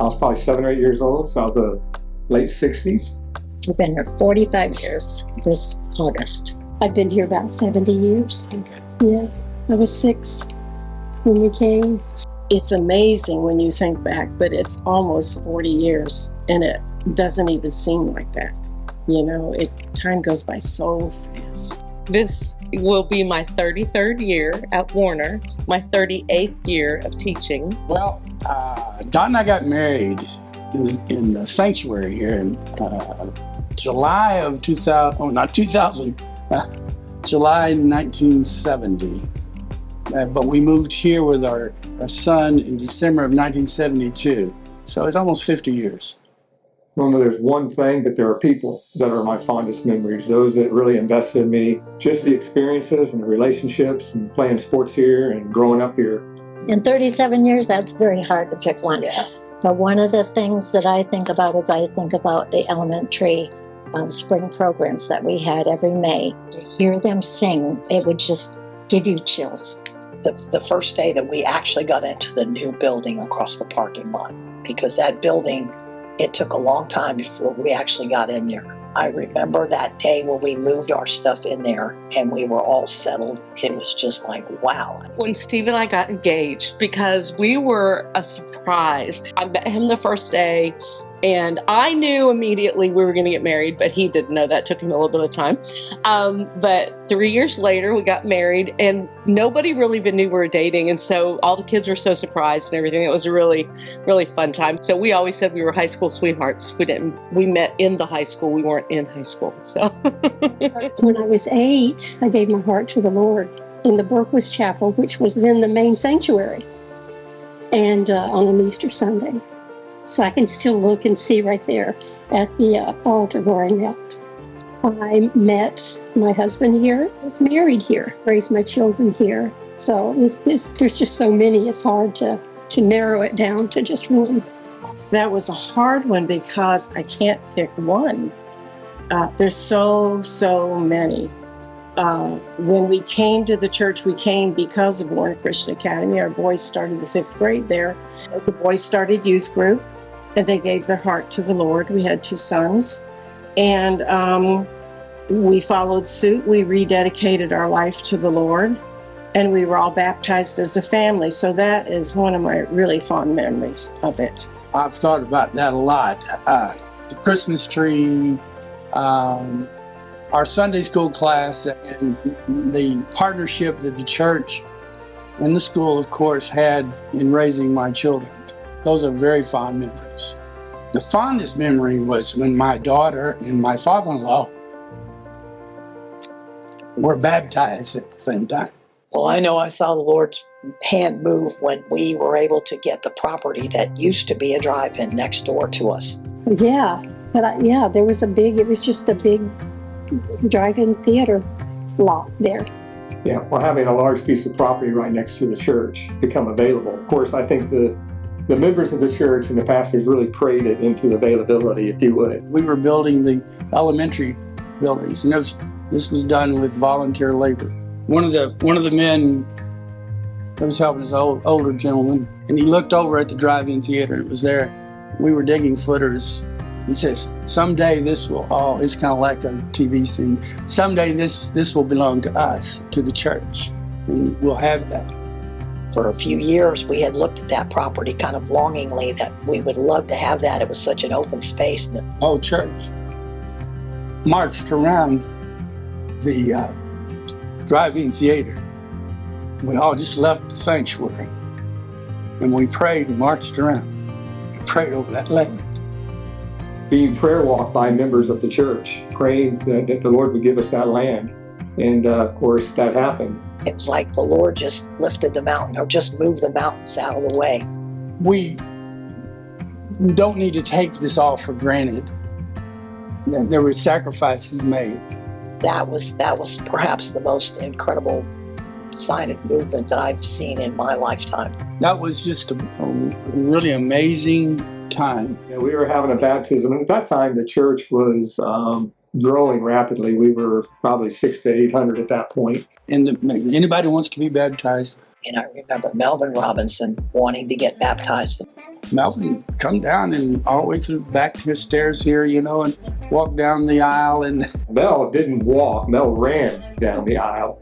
I was probably 7 or 8 years old, so I was late 60s. I've been here 45 years this August. I've been here about 70 years. Yeah, I was 6 when we came. It's amazing when you think back, but it's almost 40 years and it doesn't even seem like that. You know, time goes by so fast. This will be my 33rd year at Warner, my 38th year of teaching. Well, Don and I got married in the sanctuary here in July of 2000, not 2000, July 1970. But we moved here with our son in December of 1972. So it's almost 50 years. Well, there's one thing, but there are people that are my fondest memories, those that really invested in me, just the experiences and the relationships and playing sports here and growing up here. In 37 years, that's very hard to pick one. Yeah. But one of the things that I think about is I think about the elementary spring programs that we had every May. To hear them sing, it would just give you chills. The first day that we actually got into the new building across the parking lot, because that building, it took a long time before we actually got in there. I remember that day when we moved our stuff in there and we were all settled. It was just like, wow. When Steve and I got engaged, because we were a surprise. I met him the first day and I knew immediately we were going to get married, but he didn't know. That took him a little bit of time. But 3 years later, we got married and nobody really even knew we were dating. And so all the kids were so surprised and everything. It was a really, really fun time. So we always said we were high school sweethearts. We met in the high school. We weren't in high school. So When I was 8, I gave my heart to the Lord in the Berkowitz Chapel, which was then the main sanctuary, and on an Easter Sunday. So I can still look and see right there at the altar where I knelt. I met my husband here, was married here, raised my children here. So there's just so many, it's hard to narrow it down to just one. that was a hard one because I can't pick one. There's so many. When we came to the church, we came because of Warner Christian Academy. Our boys started the 5th grade there. The boys started youth group, and they gave their heart to the Lord. We had 2 sons, and we followed suit. We rededicated our life to the Lord, and we were all baptized as a family. So that is one of my really fond memories of it. I've thought about that a lot. The Christmas tree, our Sunday school class, and the partnership that the church and the school, of course, had in raising my children. Those are very fond memories. The fondest memory was when my daughter and my father-in-law were baptized at the same time. Well, I know I saw the Lord's hand move when we were able to get the property that used to be a drive-in next door to us. Yeah, but there was it was just a big drive-in theater lot there. Yeah, well, having a large piece of property right next to the church become available. Of course, I think the members of the church and the pastors really prayed it into availability, if you would. We were building the elementary buildings, and this was done with volunteer labor. One of the men that was helping us, older gentleman, and he looked over at the drive-in theater. It was there. We were digging footers. He says, someday this will all, it's kind of like a TV scene, someday this will belong to us, to the church, and we'll have that. For a few years, we had looked at that property kind of longingly, that we would love to have that. It was such an open space. The whole church marched around the drive-in theater. We all just left the sanctuary, and we prayed and marched around and prayed over that land. Being prayer walked by members of the church, praying that the Lord would give us that land. And of course, that happened. It was like the Lord just lifted the mountain, or just moved the mountains out of the way. We don't need to take this all for granted. There were sacrifices made. That was perhaps the most incredible sign of movement that I've seen in my lifetime. That was just a really amazing time. Yeah, we were having a baptism, and at that time the church was growing rapidly. We were probably 600 to 800 at that point. And anybody who wants to be baptized, And I remember Melvin Robinson wanting to get baptized. Melvin come down and all the way through back to the stairs here, you know, and walk down the aisle. And Mel didn't walk, Mel ran down the aisle.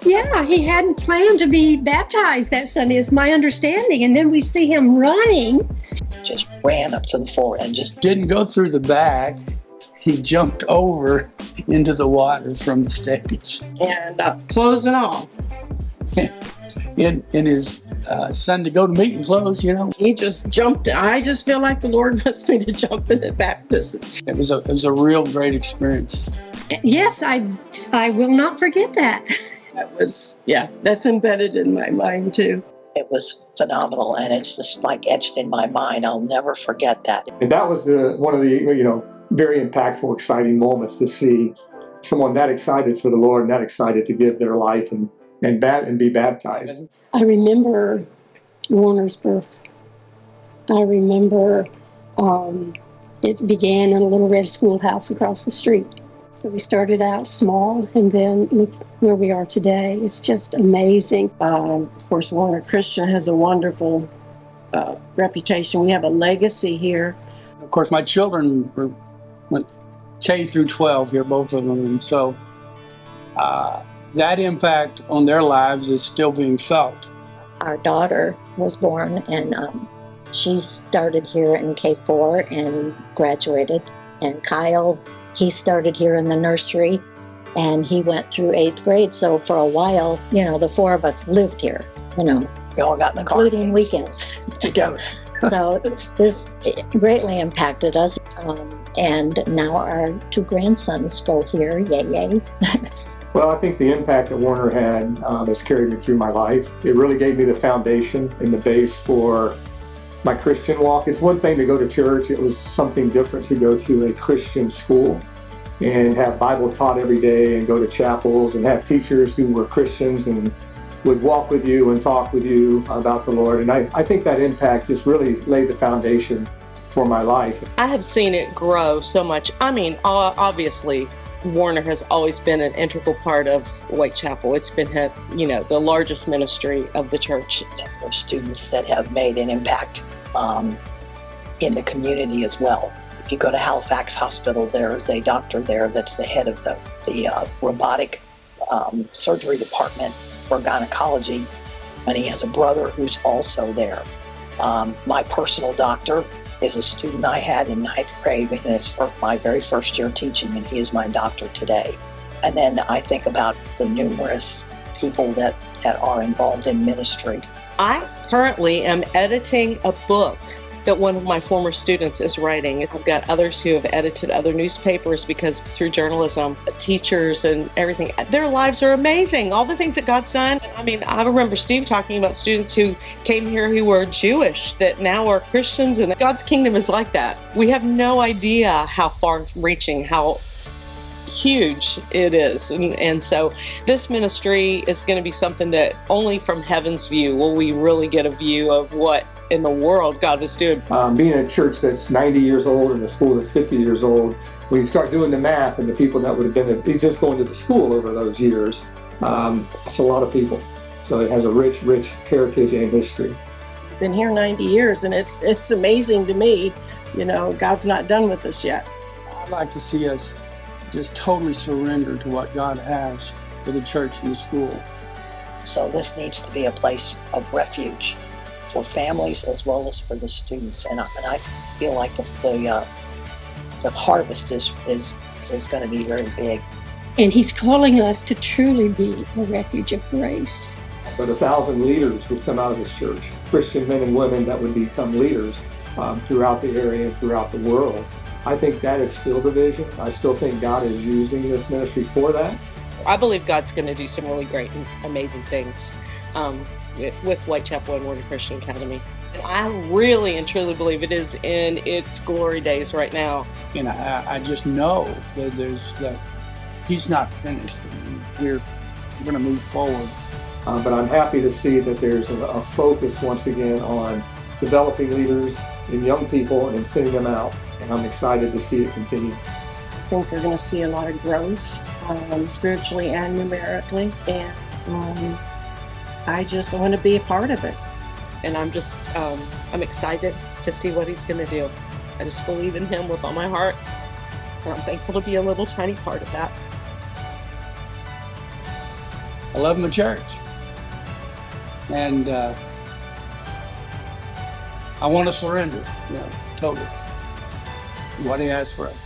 Yeah, he hadn't planned to be baptized that Sunday, is my understanding. And then we see him running. Just ran up to the floor and just didn't go through the back. He jumped over into the water from the stage. And clothes and all. In his Sunday go to meeting clothes, you know. He just jumped. I just feel like the Lord wants me to jump in the baptism. It was a real great experience. Yes, I will not forget that. That's embedded in my mind too. it was phenomenal, and it's just like etched in my mind. I'll never forget that. And that was one of the very impactful, exciting moments to see someone that excited for the Lord and that excited to give their life and be baptized. I remember Warner's birth. I remember it began in a little red schoolhouse across the street. So we started out small, and then look where we are today. It's just amazing. Of course, Warner Christian has a wonderful reputation. We have a legacy here. Of course, my children went K through 12 here, both of them, and so that impact on their lives is still being felt. Our daughter was born, and she started here in K4 and graduated. And Kyle, he started here in the nursery, and he went through 8th grade. So for a while, the four of us lived here, We all got in the car. including weekends. Together. So this greatly impacted us. And now our 2 grandsons go here. Yay, yay. Well, I think the impact that Warner had has carried me through my life. It really gave me the foundation and the base for my Christian walk. It's one thing to go to church. It was something different to go to a Christian school and have Bible taught every day and go to chapels and have teachers who were Christians and would walk with you and talk with you about the Lord. And I think that impact just really laid the foundation for my life. I have seen it grow so much. I mean, obviously, Warner has always been an integral part of Whitechapel. It's been, the largest ministry of the church. Of students that have made an impact in the community as well. If you go to Halifax Hospital, there is a doctor there that's the head of the robotic surgery department for gynecology, and he has a brother who's also there. My personal doctor is a student I had in 9th grade in my very first year teaching, and he is my doctor today. And then I think about the numerous people that are involved in ministry. I currently am editing a book that one of my former students is writing. I've got others who have edited other newspapers because through journalism, teachers and everything, their lives are amazing. All the things that God's done. I mean, I remember Steve talking about students who came here who were Jewish that now are Christians, and God's kingdom is like that. We have no idea how far-reaching, how huge it is. And so this ministry is going to be something that only from heaven's view will we really get a view of what in the world God was doing. Being in a church that's 90 years old and a school that's 50 years old, when you start doing the math and the people that would have been just going to the school over those years, it's a lot of people. So it has a rich, rich heritage and history. Been here 90 years, and it's amazing to me. God's not done with us yet. I'd like to see us just totally surrender to what God has for the church and the school. So this needs to be a place of refuge for families as well as for the students. And I feel like the harvest is going to be very big. And he's calling us to truly be a refuge of grace. But 1,000 leaders would come out of this church, Christian men and women that would become leaders throughout the area and throughout the world. I think that is still the vision. I still think God is using this ministry for that. I believe God's going to do some really great and amazing things with Whitechapel and Warner Christian Academy. And I really and truly believe it is in its glory days right now. And I just know that He's not finished. We're going to move forward. But I'm happy to see that there's a focus once again on developing leaders and young people and sending them out. And I'm excited to see it continue. I think we're going to see a lot of growth spiritually and numerically, and I just want to be a part of it. And I'm just, I'm excited to see what he's going to do. I just believe in him with all my heart. And I'm thankful to be a little tiny part of that. I love my church. And I want to surrender, totally. What he has for us.